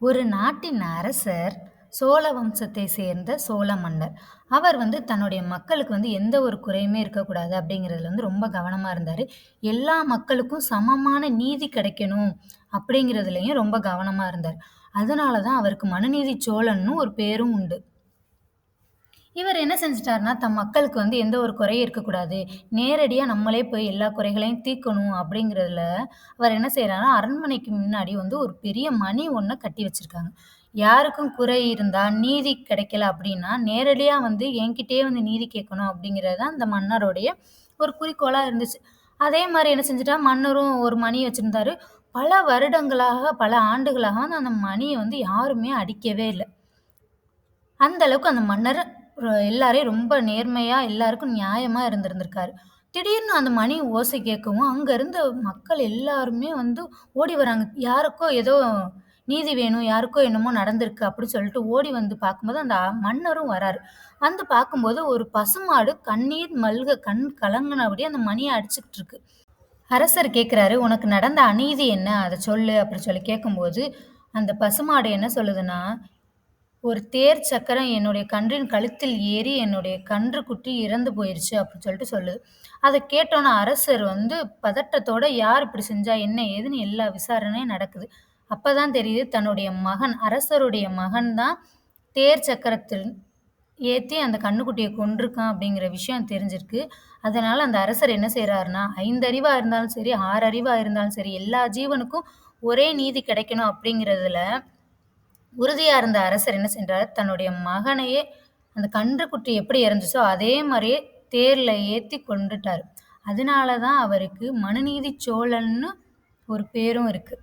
ஒரு நாட்டின் அரசர் சோழ வம்சத்தை சேர்ந்த சோழ மன்னர். அவர் தன்னுடைய மக்களுக்கு எந்த ஒரு குறையுமே இருக்கக்கூடாது அப்படிங்கிறதுல ரொம்ப கவனமா இருந்தாரு. எல்லா மக்களுக்கும் சமமான நீதி கிடைக்கணும் அப்படிங்கிறதுலயும் ரொம்ப கவனமா இருந்தார். அதனால தான் அவருக்கு மனுநீதி சோழன்னு ஒரு பேரும் உண்டு. இவர் என்ன செஞ்சுட்டாருன்னா, தம் மக்களுக்கு எந்த ஒரு குறையும் இருக்கக்கூடாது. நேரடியா நம்மளே போய் எல்லா குறைகளையும் தீர்க்கணும் அப்படிங்கிறதுல, அவர் என்ன செய்றாருன்னா, அரண்மனைக்கு முன்னாடி ஒரு பெரிய மணி ஒண்ண கட்டி வச்சிருக்காங்க. யாருக்கும் குறை இருந்தா, நீதி கிடைக்கல அப்படின்னா, நேரடியா என்கிட்டயே நீதி கேட்கணும் அப்படிங்கிறது தான் அந்த மன்னருடைய ஒரு குறிக்கோளா இருந்துச்சு. அதே மாரி என்ன செஞ்சுட்டா, மன்னரும் ஒரு மணி வச்சிருந்தாரு. பல வருடங்களாக, பல ஆண்டுகளாக அந்த மணிய யாருமே அடிக்கவே இல்ல. அந்த அளவுக்கு அந்த மன்னர் எல்லாரையும் ரொம்ப நேர்மையா, எல்லாருக்கும் நியாயமா இருந்திருந்திருக்காரு. திடீர்னு அந்த மணி ஓசை கேட்கவும், அங்க இருந்த மக்கள் எல்லாருமே ஓடி வராங்க. யாருக்கோ ஏதோ நீதி வேணும், யாருக்கோ என்னமோ நடந்திருக்கு அப்படி சொல்லிட்டு ஓடி வந்து பார்க்கும்போது, அந்த மன்னரும் வராரு. வந்து பார்க்கும்போது ஒரு பசுமாடு கண்ணீர் மல்க கண் கலங்கினபடி அந்த மணிய அடிச்சுக்கிட்டு இருக்கு. அரசர் கேட்கிறாரு, "உனக்கு நடந்த அநீதி என்ன? அத சொல்லு" அப்படி சொல்லி கேட்கும்போது, அந்த பசுமாடு என்ன சொல்லுதுன்னா, ஒரு தேர் சக்கரம் என்னுடைய கன்றின் கழுத்தில் ஏறி என்னுடைய கன்றுக்குட்டி இறந்து போயிருச்சு அப்படின்னு சொல்லிட்டு சொல்லுது. அத கேட்டோனே அரசர் பதட்டத்தோட யார் இப்படி செஞ்சா? என்ன ஏதுன்னு எல்லா விசாரணையும் நடக்குது. அப்பதான் தெரியுது தன்னுடைய மகன், அரசருடைய மகன் தான் தேர் சக்கரத்தில் ஏத்தி அந்த கன்னுக்குட்டிய கொன்றுக்கான் அப்படிங்கிற விஷயம் தெரிஞ்சிருக்கு. அதனால அந்த அரசர் என்ன செய்றாருன்னா, 5 அறிவா இருந்தாலும் சரி, 6 அறிவா இருந்தாலும் சரி, எல்லா ஜீவனுக்கும் ஒரே நீதி கிடைக்கணும் அப்படிங்கிறதுல உறுதியா இருந்த அரசர் என்ன செஞ்சாரு, தன்னுடைய மகனையே அந்த கன்றுக்குட்டி எப்படி இறந்துச்சோ, அதே மாரியே தேர்ல ஏத்தி கொன்றுட்டாரு. அதனால தான் அவருக்கு மனுநீதி சோழன்னு ஒரு பேரும் இருக்கு.